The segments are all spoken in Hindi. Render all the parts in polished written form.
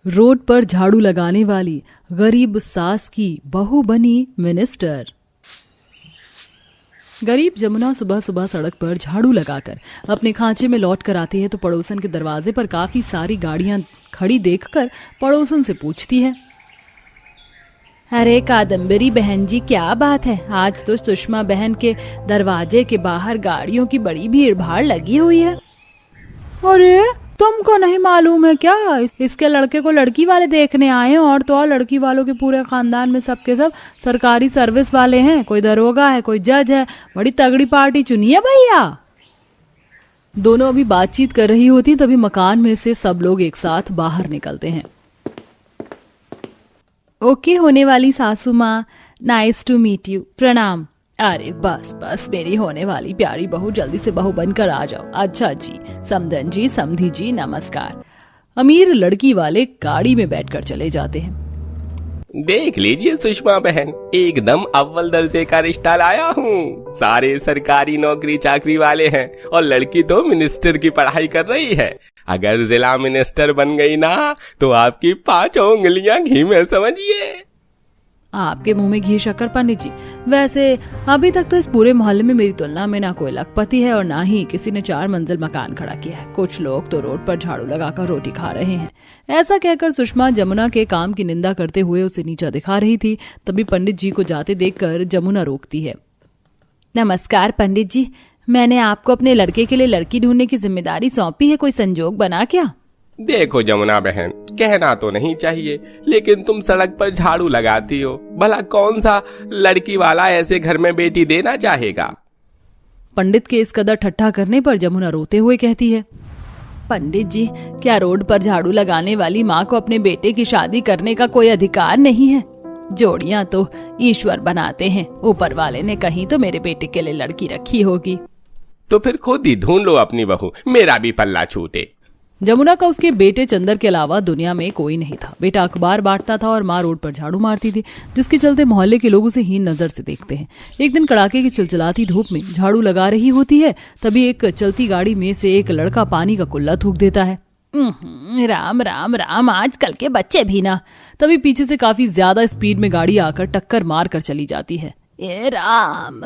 रोड पर झाड़ू लगाने वाली गरीब सास की बहू बनी मिनिस्टर। गरीब जमुना सुबह सुबह सड़क पर झाड़ू लगाकर अपने खांचे में लौट कर आती है तो पड़ोसन के दरवाजे पर काफी सारी गाड़ियां खड़ी देखकर पड़ोसन से पूछती है, अरे कादम्बरी बहन जी, क्या बात है, आज तो सुषमा बहन के दरवाजे के बाहर गाड़ियों की बड़ी भीड़ भाड़ लगी हुई है। अरे तुमको नहीं मालूम है क्या, इसके लड़के को लड़की वाले देखने आए हैं, और तो और लड़की वालों के पूरे खानदान में सबके सब सरकारी सर्विस वाले हैं, कोई दरोगा है, कोई जज है, बड़ी तगड़ी पार्टी चुनी है भैया। दोनों अभी बातचीत कर रही होती तभी मकान में से सब लोग एक साथ बाहर निकलते हैं। ओके होने वाली सासू माँ, नाइस टू मीट यू, प्रणाम। अरे बस बस मेरी होने वाली प्यारी बहू, जल्दी से बहू बनकर आ जाओ। अच्छा जी, समधन जी, समधी जी, नमस्कार। अमीर लड़की वाले गाड़ी में बैठकर चले जाते हैं। देख लीजिए सुषमा बहन, एकदम अव्वल दर्जे का रिश्ता लाया हूँ। सारे सरकारी नौकरी चाकरी वाले हैं और लड़की तो मिनिस्टर की पढ़ाई कर रही है। अगर जिला मिनिस्टर बन गई ना तो आपकी 5 उंगलियां घी में समझिए। आपके मुंह में घी शक्कर पंडित जी। वैसे अभी तक तो इस पूरे मोहल्ले में मेरी तुलना में ना कोई लखपति है और ना ही किसी ने 4 मंजिल मकान खड़ा किया है। कुछ लोग तो रोड पर झाड़ू लगाकर रोटी खा रहे हैं। ऐसा कहकर सुषमा जमुना के काम की निंदा करते हुए उसे नीचा दिखा रही थी। तभी पंडित जी को जाते देखकर जमुना रोकती है। नमस्कार पंडित जी, मैंने आपको अपने लड़के के लिए लड़की ढूंढने की जिम्मेदारी सौंपी है, कोई संजोग बना क्या? देखो जमुना बहन, कहना तो नहीं चाहिए लेकिन तुम सड़क पर झाड़ू लगाती हो, भला कौन सा लड़की वाला ऐसे घर में बेटी देना चाहेगा? पंडित के इस कदर ठट्ठा करने पर जमुना रोते हुए कहती है, पंडित जी, क्या रोड पर झाड़ू लगाने वाली माँ को अपने बेटे की शादी करने का कोई अधिकार नहीं है? जोड़ियां तो ईश्वर बनाते हैं, ऊपर वाले ने कहीं तो मेरे बेटे के लिए लड़की रखी होगी। तो फिर खुद ही ढूंढ लो अपनी बहू, मेरा भी पल्ला छूटे। जमुना का उसके बेटे चंदर के अलावा दुनिया में कोई नहीं था। बेटा अखबार बांटता था और माँ रोड पर झाड़ू मारती थी, जिसके चलते मोहल्ले के लोग उसे हीन नजर से देखते हैं। एक दिन कड़ाके की चिलचिलाती धूप में झाड़ू लगा रही होती है, तभी एक चलती गाड़ी में से एक लड़का पानी का कुल्ला थूक देता है। राम राम राम, आजकल के बच्चे भी ना। तभी पीछे से काफी ज्यादा स्पीड में गाड़ी आकर टक्कर मार कर चली जाती है। ए राम।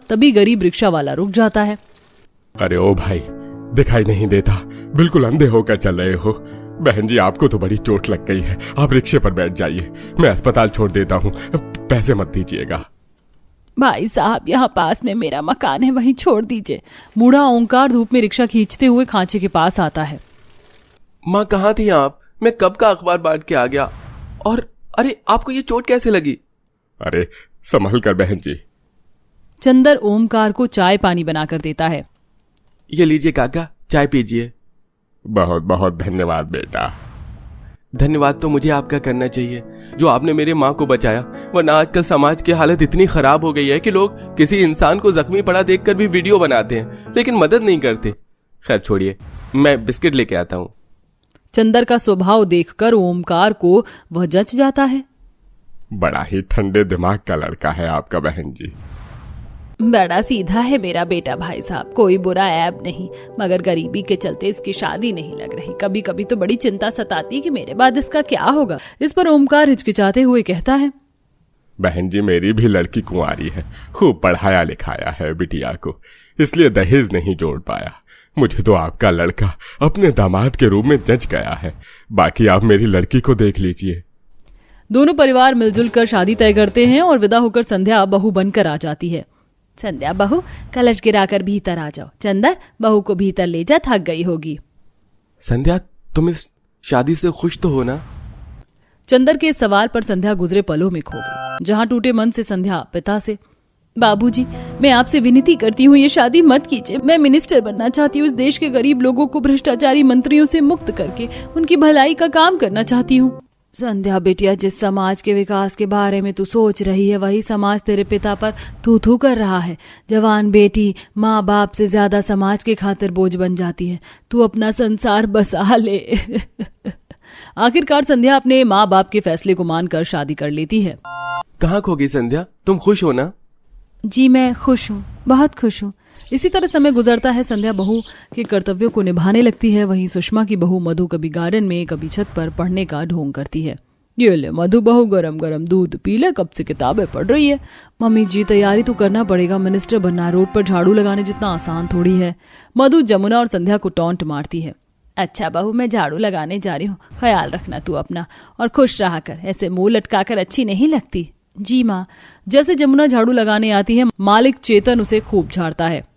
तभी गरीब रिक्शा वाला रुक जाता है। अरे ओ भाई, दिखाई नहीं देता, बिल्कुल अंधे होकर चल रहे हो। बहन जी, आपको तो बड़ी चोट लग गई है, आप रिक्शे पर बैठ जाइए, मैं अस्पताल छोड़ देता हूँ, पैसे मत दीजिएगा। भाई साहब, यहाँ पास में मेरा मकान है, वहीं छोड़ दीजिए। बूढ़ा ओंकार धूप में रिक्शा खींचते हुए खांचे के पास आता है। माँ कहाँ थी आप? मैं कब का अखबार बांट के आ गया। और अरे, आपको ये चोट कैसे लगी? अरे संभल कर बहन जी। चंदर ओमकार को चाय पानी बनाकर देता है। ये लीजिए काका, चाय पीजिए। बहुत बहुत धन्यवाद बेटा। धन्यवाद तो मुझे आपका करना चाहिए, जो आपने मेरे माँ को बचाया। वरना आजकल समाज की हालत इतनी खराब हो गई है कि लोग किसी इंसान को जख्मी पड़ा देखकर भी वीडियो बनाते हैं, लेकिन मदद नहीं करते। खैर छोड़िए, मैं बिस्किट लेके आता हूँ। चंदर का स्वभाव देखकर ओमकार को वह जच जाता है। बड़ा ही ठंडे दिमाग का लड़का है आपका बहन जी। बड़ा सीधा है मेरा बेटा भाई साहब, कोई बुरा ऐब नहीं, मगर गरीबी के चलते इसकी शादी नहीं लग रही। कभी कभी तो बड़ी चिंता सताती कि मेरे बाद इसका क्या होगा। इस पर ओमकार हिचकिचाते हुए कहता है, बहन जी, मेरी भी लड़की कुंवारी है, खूब पढ़ाया लिखाया है बिटिया को, इसलिए दहेज नहीं जोड़ पाया। मुझे तो आपका लड़का अपने दामाद के रूप में जच गया है, बाकी आप मेरी लड़की को देख लीजिए। दोनों परिवार मिलजुल कर शादी तय करते हैं और विदा होकर संध्या बहू बनकर आ जाती है। संध्या बहू, कलश गिराकर भीतर आ जाओ। चंदर, बहू को भीतर ले जा, थक गई होगी। संध्या, तुम इस शादी से खुश तो हो ना? चंदर के सवाल पर संध्या गुजरे पलों में खो गई। जहां टूटे मन से संध्या पिता से, बाबूजी, मैं आपसे विनती करती हूँ, ये शादी मत कीजिए। मैं मिनिस्टर बनना चाहती हूँ, इस देश के गरीब लोगों को भ्रष्टाचारी मंत्रियों से मुक्त करके उनकी भलाई का काम करना चाहती हूँ। संध्या बेटिया, जिस समाज के विकास के बारे में तू सोच रही है, वही समाज तेरे पिता पर थू कर रहा है। जवान बेटी माँ बाप से ज्यादा समाज के खातिर बोझ बन जाती है। तू अपना संसार बसा ले। आखिरकार संध्या अपने माँ बाप के फैसले को मानकर शादी कर लेती है। कहाँ खो गई संध्या? तुम खुश हो ना? जी मैं खुश हूँ, बहुत खुश हूँ, इसी तरह समय गुजरता है। संध्या बहू के कर्तव्यों को निभाने लगती है। वहीं सुषमा की बहू मधु कभी गार्डन में कभी छत पर पढ़ने का ढोंग करती है। ये ले मधु बहू, गरम गरम दूध पी ले, कब से किताबें पढ़ रही है। मम्मी जी तैयारी तो करना पड़ेगा, मिनिस्टर बनना रोड पर झाड़ू लगाने जितना आसान थोड़ी है। मधु जमुना और संध्या को टॉन्ट मारती है। अच्छा बहू, मैं झाड़ू लगाने जा रही हूँ, ख्याल रखना तू अपना और खुश रहा कर, ऐसे मुंह लटका कर अच्छी नहीं लगती। जी माँ। जैसे जमुना झाड़ू लगाने आती है, मालिक चेतन उसे खूब झाड़ता है।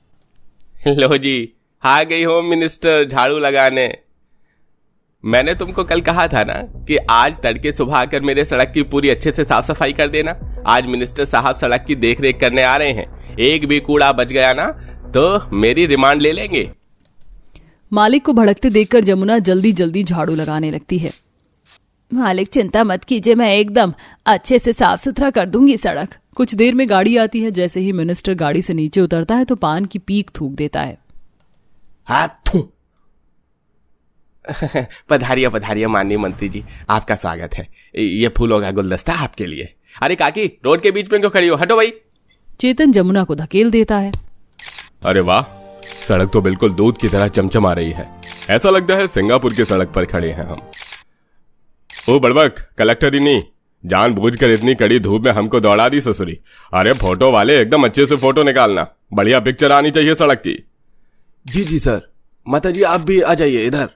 लो जी, आ गई होम मिनिस्टर झाड़ू लगाने। मैंने तुमको कल कहा था ना कि आज तड़के सुबह आकर मेरे सड़क की पूरी अच्छे से साफ सफाई कर देना। आज मिनिस्टर साहब सड़क की देख रेख करने आ रहे हैं। एक भी कूड़ा बच गया ना तो मेरी रिमांड ले लेंगे। मालिक को भड़कते देखकर जमुना जल्दी जल्दी झाड़ू लगाने लगती है। मालिक चिंता मत कीजिए, मैं एकदम अच्छे से साफ सुथरा कर दूंगी सड़क। कुछ देर में गाड़ी आती है। जैसे ही मिनिस्टर गाड़ी से नीचे उतरता है तो पान की पीक थूक देता है। पधारिया पधारिया माननीय मंत्री जी, आपका स्वागत है। ये फूलों का गुलदस्ता आपके लिए। अरे काकी, रोड के बीच में क्यों खड़ी हो, हटो भाई। चेतन जमुना को धकेल देता है। अरे वाह, सड़क तो बिल्कुल दूध की तरह चमचमा रही है। ऐसा लगता है सिंगापुर की सड़क पर खड़े हैं हम। ओ बड़बक, कलेक्टर ही नहीं, जानबूझकर इतनी कड़ी धूप में हमको दौड़ा दी ससुरी। अरे फोटो वाले, एकदम अच्छे से फोटो निकालना, बढ़िया पिक्चर आनी चाहिए सड़क की। जी जी सर। माता जी आप भी आ जाइए इधर।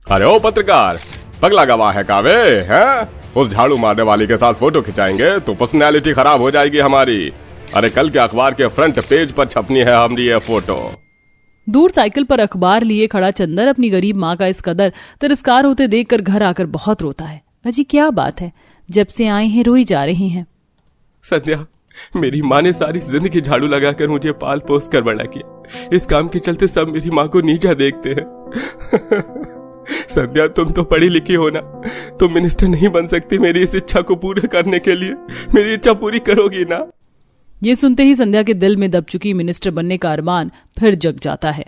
अरे ओ पत्रकार, पगला गवाह है कावे हैं? उस झाड़ू मारने वाली के साथ फोटो खिंचाएंगे तो पर्सनैलिटी खराब हो जाएगी हमारी। अरे कल के अखबार के फ्रंट पेज पर छपनी है हमारी ये फोटो। दूर साइकिल पर अखबार लिए खड़ा चंदर अपनी गरीब माँ का इस कदर तिरस्कार होते देखकर घर आकर बहुत रोता है। अजी क्या बात है, जब से आए हैं रोई जा रही हैं। संध्या, मेरी माँ ने सारी जिंदगी झाड़ू लगाकर मुझे पाल पोस कर बड़ा किया। इस काम के चलते सब मेरी माँ को नीचा देखते हैं। संध्या, तुम तो पढ़ी लिखी हो ना, तुम मिनिस्टर नहीं बन सकती। मेरी इस इच्छा को पूरा करने के लिए मेरी इच्छा पूरी करोगी ना? ये सुनते ही संध्या के दिल में दब चुकी मिनिस्टर बनने का अरमान फिर जग जाता है।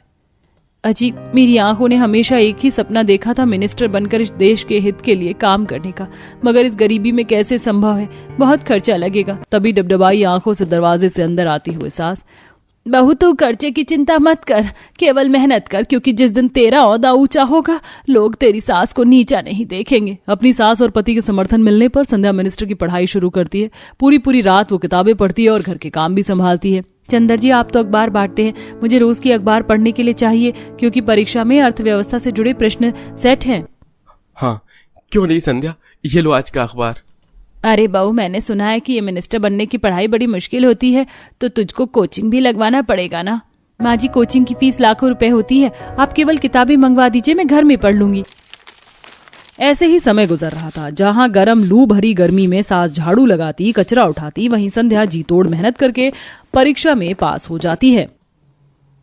अजी, मेरी आंखों ने हमेशा एक ही सपना देखा था, मिनिस्टर बनकर इस देश के हित के लिए काम करने का। मगर इस गरीबी में कैसे संभव है, बहुत खर्चा लगेगा। तभी डबडबाई आंखों से दरवाजे से अंदर आती हुई सास, बहू तू खर्चे की चिंता मत कर, केवल मेहनत कर, क्योंकि जिस दिन तेरा ओहदा ऊंचा होगा लोग तेरी सास को नीचा नहीं देखेंगे। अपनी सास और पति के समर्थन मिलने पर संध्या मिनिस्टर की पढ़ाई शुरू करती है। पूरी पूरी रात वो किताबें पढ़ती है और घर के काम भी संभालती है। चंदर जी, आप तो अखबार बांटते हैं, मुझे रोज की अखबार पढ़ने के लिए चाहिए, क्योंकि परीक्षा में अर्थव्यवस्था से जुड़े प्रश्न सेट हैं। हाँ, क्यों नहीं संध्या, ये लो आज का अखबार। अरे बहू, मैंने सुना है कि ये मिनिस्टर बनने की पढ़ाई बड़ी मुश्किल होती है, तो तुझको कोचिंग भी लगवाना पड़ेगा ना। माँ जी, कोचिंग की फीस लाखों रुपए होती है, आप केवल किताबें मंगवा दीजिए, मैं घर में पढ़ लूंगी। ऐसे ही समय गुजर रहा था। जहां गरम लू भरी गर्मी में सास झाड़ू लगाती, कचरा उठाती, वहीं संध्या जी तोड़ मेहनत करके परीक्षा में पास हो जाती है।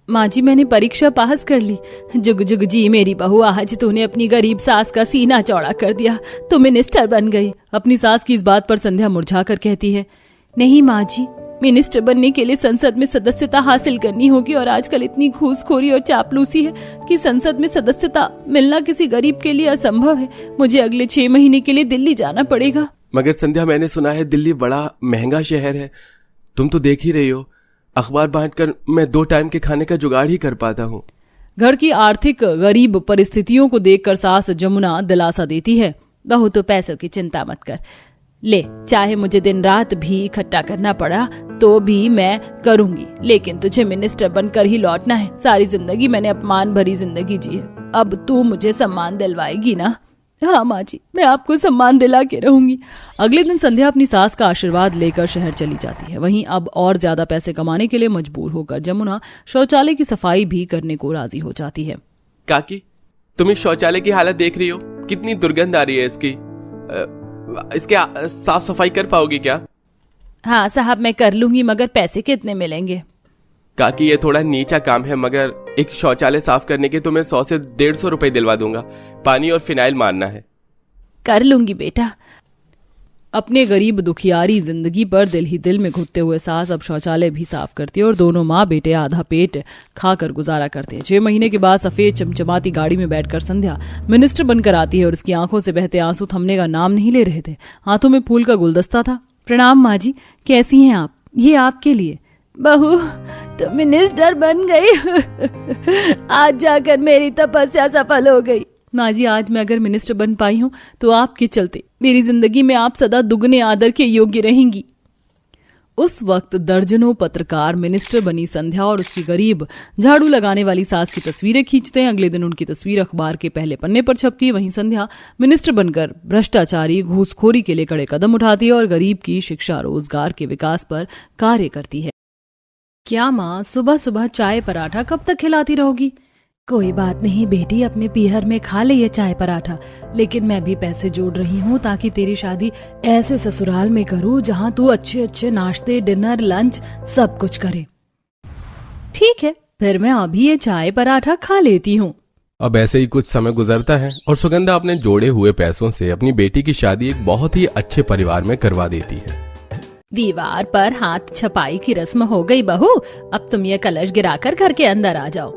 माँ जी, मैंने परीक्षा पास कर ली। जुग जुग जी मेरी बहू, आज तूने अपनी गरीब सास का सीना चौड़ा कर दिया, तू मिनिस्टर बन गई। अपनी सास की इस बात पर संध्या मुरझा कर कहती है, नहीं माँ जी, मिनिस्टर बनने के लिए संसद में सदस्यता हासिल करनी होगी, और आजकल इतनी घूसखोरी और चापलूसी है कि संसद में सदस्यता मिलना किसी गरीब के लिए असंभव है। मुझे अगले 6 महीने के लिए दिल्ली जाना पड़ेगा। मगर संध्या, मैंने सुना है दिल्ली बड़ा महंगा शहर है, तुम तो देख ही रही हो। अखबार बांटकर मैं 2 टाइम के खाने का जुगाड़ ही कर पाता हूँ। घर की आर्थिक गरीब परिस्थितियों को देखकर सास जमुना दिलासा देती है, बहू तो पैसों की चिंता मत कर, ले, चाहे मुझे दिन रात भी इकट्ठा करना पड़ा तो भी मैं करूंगी, लेकिन तुझे मिनिस्टर बनकर ही लौटना है। सारी जिंदगी मैंने अपमान भरी जिंदगी जी है, अब तू मुझे सम्मान दिलवाएगी ना? हाँ माँ जी, मैं आपको सम्मान दिला के रहूंगी। अगले दिन संध्या अपनी सास का आशीर्वाद लेकर शहर चली जाती है। वहीं अब और ज्यादा पैसे कमाने के लिए मजबूर होकर जमुना शौचालय की सफाई भी करने को राजी हो जाती है। काकी, तुम इस शौचालय की हालत देख रही हो, कितनी दुर्गंध आ रही है इसकी। इसके साफ सफाई कर पाओगी क्या? हाँ साहब, मैं कर लूंगी, मगर पैसे कितने मिलेंगे? काकी, ये थोड़ा नीचा काम है, मगर एक शौचालय साफ करने के तो मैं 100 से 150 रुपए दिलवा दूंगा। पानी और फिनाइल मारना है। कर लूंगी बेटा। अपने गरीब दुखियारी जिंदगी पर दिल ही दिल में घुटते हुए सास अब शौचालय भी साफ करती है और दोनों माँ बेटे आधा पेट खाकर गुजारा करते हैं। 6 महीने के बाद सफेद चमचमाती गाड़ी में बैठकर संध्या मिनिस्टर बनकर आती है और उसकी आंखों से बहते आंसू थमने का नाम नहीं ले रहे थे। हाथों में फूल का गुलदस्ता था। प्रणाम माँ जी, कैसी हैं आप? ये आपके लिए। बहू तुम मिनिस्टर बन गई। आज जाकर मेरी तपस्या सफल हो गई। माँ जी, आज मैं अगर मिनिस्टर बन पाई हूँ तो आपके चलते मेरी जिंदगी में आप सदा दुगने आदर के योग्य रहेंगी। उस वक्त दर्जनों पत्रकार मिनिस्टर बनी संध्या और उसकी गरीब झाड़ू लगाने वाली सास की तस्वीरें खींचते हैं। अगले दिन उनकी तस्वीर अखबार के पहले पन्ने पर छपती है। वहीं संध्या मिनिस्टर बनकर भ्रष्टाचारी घूसखोरी के लिए कड़े कदम उठाती है और गरीब की शिक्षा रोजगार के विकास पर कार्य करती है। क्या माँ, सुबह सुबह चाय पराठा कब तक खिलाती रहोगी? कोई बात नहीं बेटी, अपने पीहर में खा ले ये चाय पराठा, लेकिन मैं भी पैसे जोड़ रही हूँ ताकि तेरी शादी ऐसे ससुराल में करूँ जहाँ तू अच्छे अच्छे नाश्ते, डिनर, लंच सब कुछ करे। ठीक है, फिर मैं अभी ये चाय पराठा खा लेती हूँ। अब ऐसे ही कुछ समय गुजरता है और सुगंधा अपने जोड़े हुए पैसों से अपनी बेटी की शादी एक बहुत ही अच्छे परिवार में करवा देती है। दीवार पर हाथ छपाई की रस्म हो गई बहू। अब तुम ये कलश गिराकर घर के अंदर आ जाओ।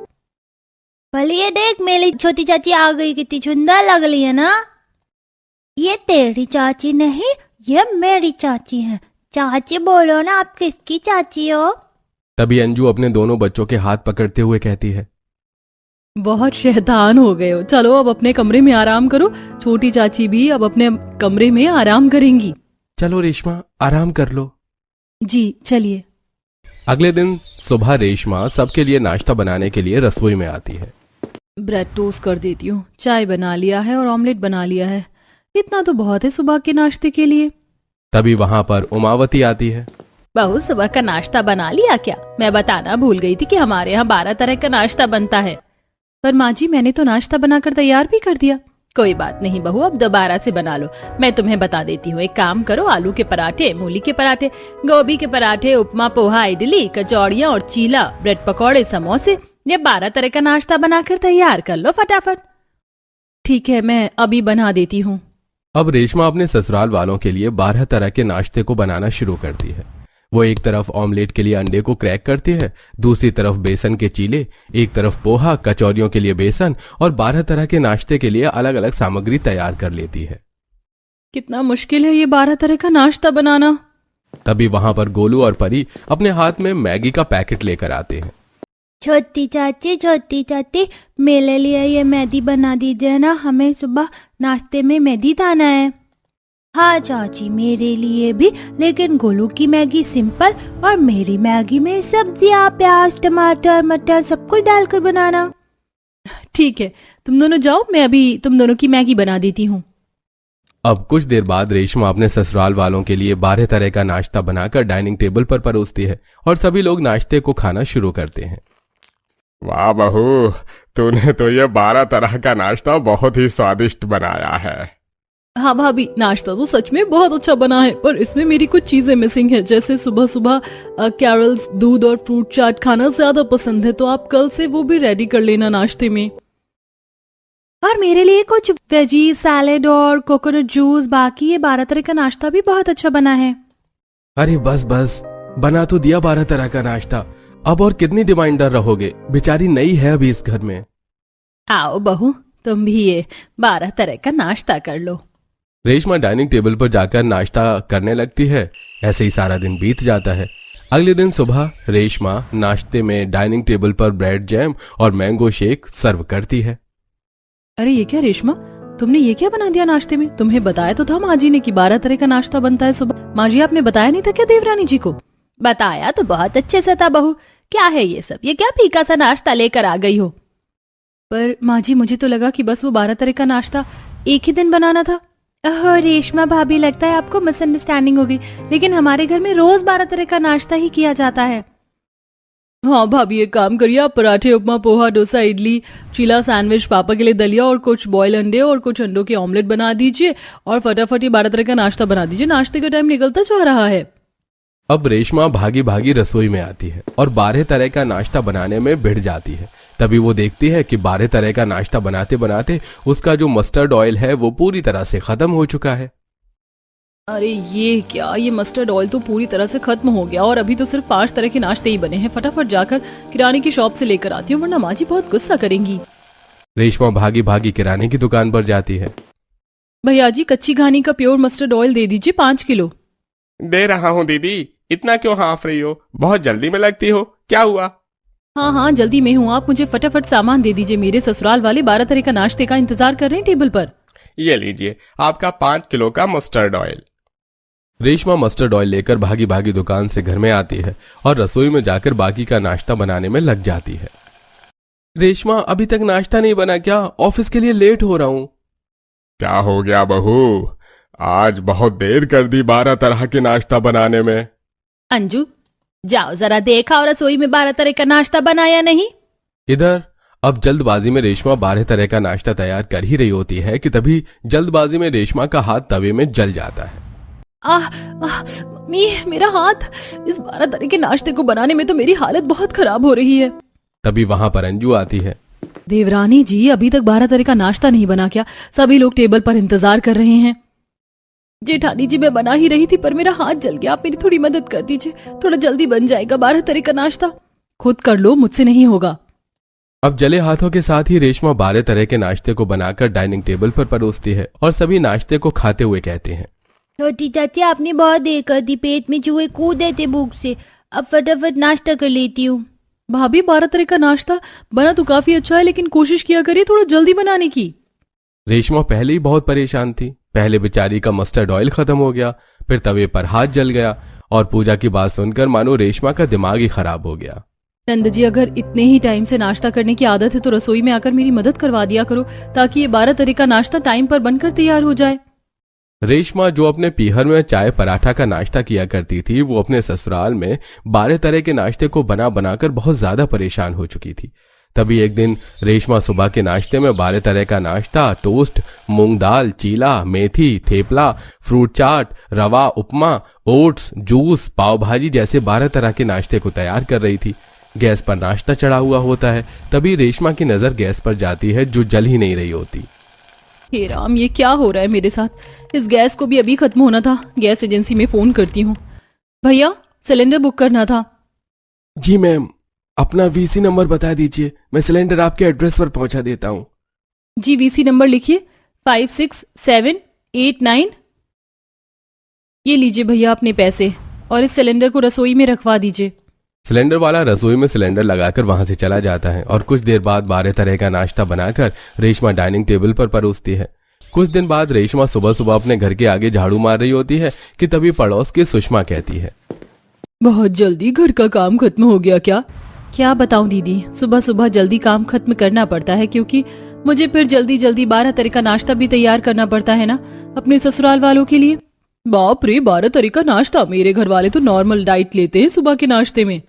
भले ये देख, मेरी छोटी चाची आ गई, कितनी सुंदर लग रही है ना। ये तेरी चाची नहीं, ये मेरी चाची है। चाची बोलो ना, आप किसकी चाची हो? तभी अंजू अपने दोनों बच्चों के हाथ पकड़ते हुए कहती है, बहुत शैतान हो गए हो। चलो अब अपने कमरे में आराम करो। छोटी चाची भी अब अपने कमरे में आराम करेंगी। चलो रेशमा, आराम कर लो। जी चलिए। अगले दिन सुबह रेशमा सबके लिए नाश्ता बनाने के लिए रसोई में आती है। ब्रेड टोस्ट कर देती हूँ, चाय बना लिया है और ऑमलेट बना लिया है। इतना तो बहुत है सुबह के नाश्ते के लिए। तभी वहाँ पर उमावती आती है। बहू, सुबह का नाश्ता बना लिया क्या? मैं बताना भूल गई थी कि हमारे यहाँ 12 तरह का नाश्ता बनता है। पर माँ जी, मैंने तो नाश्ता बनाकर तैयार भी कर दिया। कोई बात नहीं बहू, अब दोबारा से बना लो। मैं तुम्हें बता देती हूँ। एक काम करो, आलू के पराठे, मूली के पराठे, गोभी के पराठे, उपमा, पोहा, इडली, कचौड़ियाँ और चीला, ब्रेड पकौड़े, समोसे, ये 12 तरह का नाश्ता बनाकर तैयार कर लो फटाफट। ठीक है, मैं अभी बना देती हूँ। अब रेशमा अपने ससुराल वालों के लिए 12 तरह के नाश्ते को बनाना शुरू करती है। वो एक तरफ ऑमलेट के लिए अंडे को क्रैक करती है, दूसरी तरफ बेसन के चीले, एक तरफ पोहा, कचौरियों के लिए बेसन और 12 तरह के नाश्ते के लिए अलग अलग सामग्री तैयार कर लेती है। कितना मुश्किल है ये 12 तरह का नाश्ता बनाना। तभी वहां पर गोलू और परी अपने हाथ में मैगी का पैकेट लेकर आते हैं। छोटी चाची, मेरे लिए ये मैगी बना दीजिए ना, हमें सुबह नाश्ते में मैगी खाना है। हाँ चाची, मेरे लिए भी, लेकिन गोलू की मैगी सिंपल और मेरी मैगी में सब्जियाँ, प्याज, टमाटर, मटर सब कुछ डालकर बनाना। ठीक है, तुम दोनों जाओ, मैं अभी तुम दोनों की मैगी बना देती हूँ। अब कुछ देर बाद रेशमा अपने ससुराल वालों के लिए 12 तरह का नाश्ता बनाकर डाइनिंग टेबल पर परोसती है और सभी लोग नाश्ते को खाना शुरू करते हैं। वाह बहू, तूने तो ये 12 तरह का नाश्ता बहुत ही स्वादिष्ट बनाया है। हाँ भाभी, नाश्ता तो सच में बहुत अच्छा बना है, पर इसमें मेरी कुछ चीजें मिसिंग है। जैसे सुबह सुबह कैरल्स दूध और फ्रूट चाट खाना ज्यादा पसंद है, तो आप कल से वो भी रेडी कर लेना नाश्ते में। और मेरे लिए कुछ वेजी सैलेड और कोकोनट जूस। बाकी ये 12 तरह का नाश्ता भी बहुत अच्छा बना है। अरे बस बस, बना तो दिया 12 तरह का नाश्ता, अब और कितनी डिमांडर रहोगे? बेचारी नई है अभी इस घर में। आओ बहू, तुम भी ये 12 तरह का नाश्ता कर लो। रेशमा डाइनिंग टेबल पर जाकर नाश्ता करने लगती है। ऐसे ही सारा दिन बीत जाता है। अगले दिन सुबह रेशमा नाश्ते में डाइनिंग टेबल पर ब्रेड जैम और मैंगो शेक सर्व करती है। अरे ये क्या रेशमा, तुमने ये क्या बना दिया नाश्ते में? तुम्हें बताया तो था माँ जी ने कि 12 तरह का नाश्ता बनता है सुबह। माँ जी, आपने बताया नहीं था क्या देवरानी जी को? बताया तो बहुत अच्छे से था बहू। क्या है ये सब? ये क्या फीका सा नाश्ता लेकर आ गई हो? पर माँ जी, मुझे तो लगा कि बस वो 12 तरह का नाश्ता एक ही दिन बनाना था। ओह रेशमा भाभी, लगता है आपको मिसअंडरस्टैंडिंग हो गई, लेकिन हमारे घर में रोज 12 तरह का नाश्ता ही किया जाता है। हाँ भाभी, एक काम करिए, आप पराठे, उपमा, पोहा, डोसा, इडली, चीला, सैंडविच, पापा के लिए दलिया और कुछ बॉयल अंडे और कुछ अंडों के ऑमलेट बना दीजिए और फटाफट ये 12 तरह का नाश्ता बना दीजिए। नाश्ते का टाइम निकलता जा रहा है। अब रेशमा भागी भागी रसोई में आती है और 12 तरह का नाश्ता बनाने में भिड़ जाती है। तभी वो देखती है कि 12 तरह का नाश्ता बनाते बनाते उसका जो मस्टर्ड ऑयल है वो पूरी तरह से खत्म हो चुका है। अरे ये क्या, ये मस्टर्ड ऑयल तो पूरी तरह से खत्म हो गया और अभी तो सिर्फ 5 तरह के नाश्ते ही बने हैं। फटाफट जाकर किराने की शॉप से लेकर आती हूँ, वरना माँ जी बहुत गुस्सा करेंगी। रेशमा भागी भागी किराने की दुकान पर जाती है। भैया जी, कच्ची घानी का प्योर मस्टर्ड ऑयल दे दीजिए 5 किलो। दे रहा हूँ दीदी, इतना क्यों हाँफ रही हो? बहुत जल्दी में लगती हो, क्या हुआ? हाँ हाँ जल्दी में हूँ, आप मुझे फटाफट सामान दे दीजिए। मेरे ससुराल वाले 12 तरह का नाश्ते का इंतजार कर रहे हैं टेबल पर। ये लीजिए आपका 5 किलो का mustard oil. Reshma mustard oil लेकर भागी भागी दुकान से घर में आती है और रसोई में जाकर बाकी का नाश्ता बनाने में लग जाती है। रेशमा, अभी तक नाश्ता नहीं बना क्या? ऑफिस के लिए लेट हो रहा हूँ। क्या हो गया बहू, आज बहुत देर कर दी 12 तरह के नाश्ता बनाने में। अंजू जाओ जरा देखा और रसोई में 12 तरह का नाश्ता बनाया नहीं। इधर अब जल्दबाजी में रेशमा 12 तरह का नाश्ता तैयार कर ही रही होती है कि तभी जल्दबाजी में रेशमा का हाथ तवे में जल जाता है। मम्मी मेरा हाथ, इस 12 तरह के नाश्ते को बनाने में तो मेरी हालत बहुत खराब हो रही है। तभी वहां पर अंजू आती है। देवरानी जी, अभी तक 12 तरह का नाश्ता नहीं बना क्या? सभी लोग टेबल पर इंतजार कर रहे हैं। जेठानी जी, मैं बना ही रही थी पर मेरा हाथ जल गया, आप मेरी थोड़ी मदद कर दीजिए, थोड़ा जल्दी बन जाएगा 12 तरह का नाश्ता। खुद कर लो, मुझसे नहीं होगा। अब जले हाथों के साथ ही रेशमा 12 तरह के नाश्ते को बनाकर डाइनिंग टेबल पर परोसती है और सभी नाश्ते को खाते हुए कहते हैं, छोटी चाची आपने बहुत देर कर दी, पेट में चूहे कूदे थे भूख से, अब फटाफट नाश्ता कर लेती हूँ। भाभी 12 तरह का नाश्ता बना तो काफी अच्छा है, लेकिन कोशिश किया करिए थोड़ा जल्दी बनाने की। रेशमा पहले ही बहुत परेशान थी। पहले बेचारी का मस्टर्ड ऑयल खत्म हो गया, फिर तवे पर हाथ जल गया और पूजा की बात सुनकर मानो रेशमा का दिमाग ही खराब हो गया। नंद जी, अगर इतने ही टाइम से नाश्ता करने की आदत है तो रसोई में आकर मेरी मदद करवा दिया करो, ताकि ये 12 तरह का नाश्ता टाइम पर बनकर तैयार हो जाए। रेशमा जो अपने पीहर में चाय पराठा का नाश्ता किया करती थी, वो अपने ससुराल में 12 तरह के नाश्ते को बना बनाकर बहुत ज्यादा परेशान हो चुकी थी। तभी एक दिन रेशमा सुबह के नाश्ते में 12 तरह का नाश्ता, टोस्ट, मूंग दाल, चीला, मेथी, थेपला, फ्रूट चाट, रवा उपमा, ओट्स, जूस, पाव भाजी जैसे 12 तरह के नाश्ते को तैयार कर रही थी। गैस पर नाश्ता चढ़ा हुआ होता है। तभी रेशमा की नजर गैस पर जाती है जो जल ही नहीं रही होती। हे राम, ये क्या हो रहा है मेरे साथ? इस गैस को भी अभी खत्म होना था। गैस एजेंसी में फोन करती हूँ। भैया, सिलेंडर बुक करना था। जी मैम, अपना वीसी नंबर बता दीजिए, मैं सिलेंडर आपके एड्रेस पर पहुंचा देता हूँ। जी, वीसी नंबर लिखिए 56789। ये लीजिए भैया अपने पैसे, और इस सिलेंडर को रसोई में रखवा दीजिए। सिलेंडर वाला रसोई में सिलेंडर लगाकर वहां से चला जाता है और कुछ देर बाद 12 तरह का नाश्ता बनाकर रेशमा डाइनिंग टेबल पर परोसती है। कुछ दिन बाद रेशमा सुबह सुबह अपने घर के आगे झाड़ू मार रही होती है कि तभी पड़ोस की सुषमा कहती है, बहुत जल्दी घर का काम खत्म हो गया क्या? क्या बताऊं दीदी, सुबह सुबह जल्दी काम खत्म करना पड़ता है, क्योंकि मुझे फिर जल्दी जल्दी 12 तरह का नाश्ता भी तैयार करना पड़ता है ना, अपने ससुराल वालों के लिए। बाप रे, 12 तरह का नाश्ता! मेरे घर वाले तो नॉर्मल डाइट लेते हैं सुबह के नाश्ते में।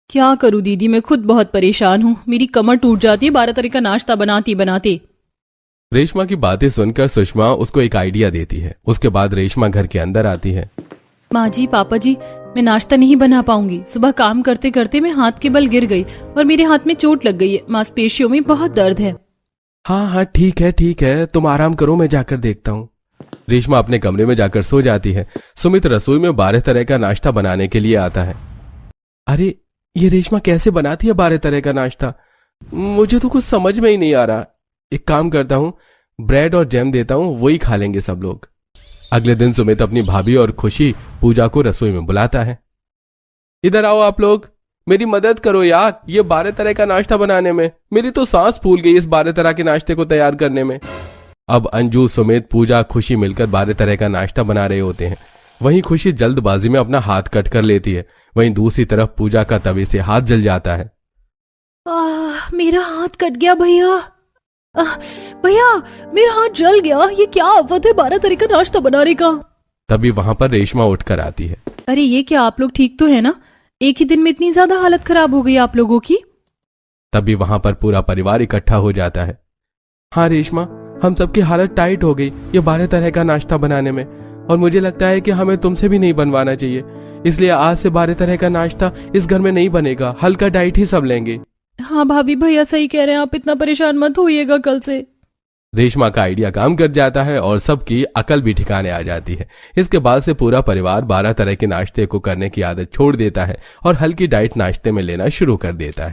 क्या करूं दीदी, मैं खुद बहुत परेशान हूँ, मेरी कमर टूट जाती है 12 तरह का नाश्ता बनाते बनाते। रेशमा की बातें सुनकर सुषमा उसको एक आइडिया देती है। उसके बाद रेशमा घर के अंदर आती है। माँ जी, पापा जी, मैं नाश्ता नहीं बना पाऊंगी। सुबह काम करते करते मैं हाथ के बल गिर गई और मेरे हाथ में चोट लग गई है, मांसपेशियों में बहुत दर्द है। हाँ हाँ ठीक है, तुम आराम करो, मैं जाकर देखता हूँ। रेशमा अपने कमरे में जाकर सो जाती है। सुमित रसोई में 12 तरह का नाश्ता बनाने के लिए आता है। अरे, ये रेशमा कैसे बनाती है 12 तरह का नाश्ता? मुझे तो कुछ समझ में ही नहीं आ रहा। एक काम करता हूँ, ब्रेड और जैम देता हूँ, वही खा लेंगे सब लोग। अगले दिन सुमित अपनी भाभी और खुशी पूजा को रसोई में बुलाता है। इधर आओ आप लोग, मेरी मदद करो यार, ये 12 तरह का नाश्ता बनाने में। मेरी तो सांस फूल गई इस 12 तरह के नाश्ते को तैयार करने में। अब अंजू, सुमित, पूजा, खुशी मिलकर 12 तरह का नाश्ता बना रहे होते हैं। वहीं खुशी जल्दबाजी में अपना हाथ कट कर लेती है। वहीं दूसरी तरफ पूजा का तवे से हाथ जल जाता है। मेरा हाथ कट गया भैया। भैया, मेरा हाथ जल गया। ये क्या आफत है 12 तरह का नाश्ता बनाने का? तभी वहां पर रेशमा उठकर आती है। अरे ये क्या, आप लोग ठीक तो है ना? एक ही दिन में इतनी ज्यादा हालत खराब हो गई आप लोगों की? तभी वहां पर पूरा परिवार इकट्ठा हो जाता है। हाँ रेशमा, हम सबकी हालत टाइट हो गई ये 12 तरह का नाश्ता बनाने में, और मुझे लगता है कि हमें तुमसे भी नहीं बनवाना चाहिए। इसलिए आज से 12 तरह का नाश्ता इस घर में नहीं बनेगा, हल्का डाइट ही सब लेंगे। हाँ भाभी, भैया सही कह रहे हैं, आप इतना परेशान मत होइएगा कल से। रेशमा का आइडिया काम कर जाता है और सबकी अकल भी ठिकाने आ जाती है। इसके बाद से पूरा परिवार 12 तरह के नाश्ते को करने की आदत छोड़ देता है और हल्की डाइट नाश्ते में लेना शुरू कर देता है।